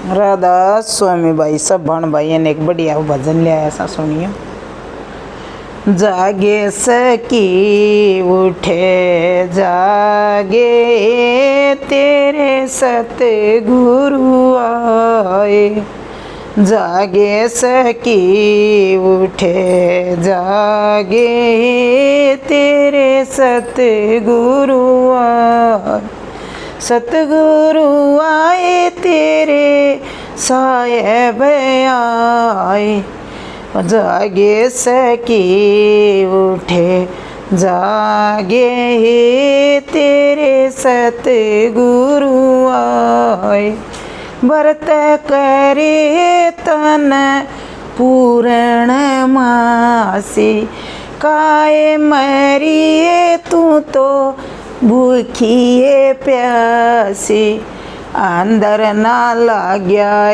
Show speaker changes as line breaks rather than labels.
राधा स्वामी भाई सब भण भाई ने एक बढ़िया भजन लिया ऐसा सुनियो। जागे सकी उठे जागे तेरे सतगुरु आए। जागे सकी उठे जागे तेरे सतगुरु आए। सतगुरु आए तेरे साहेब आए। जागे सकी उठे जागे तेरे सतगुरु आए। व्रत करे तन पूर्ण मासी काए मरिए तू तो भूखिए प्यासी। अंदर ना लाग्या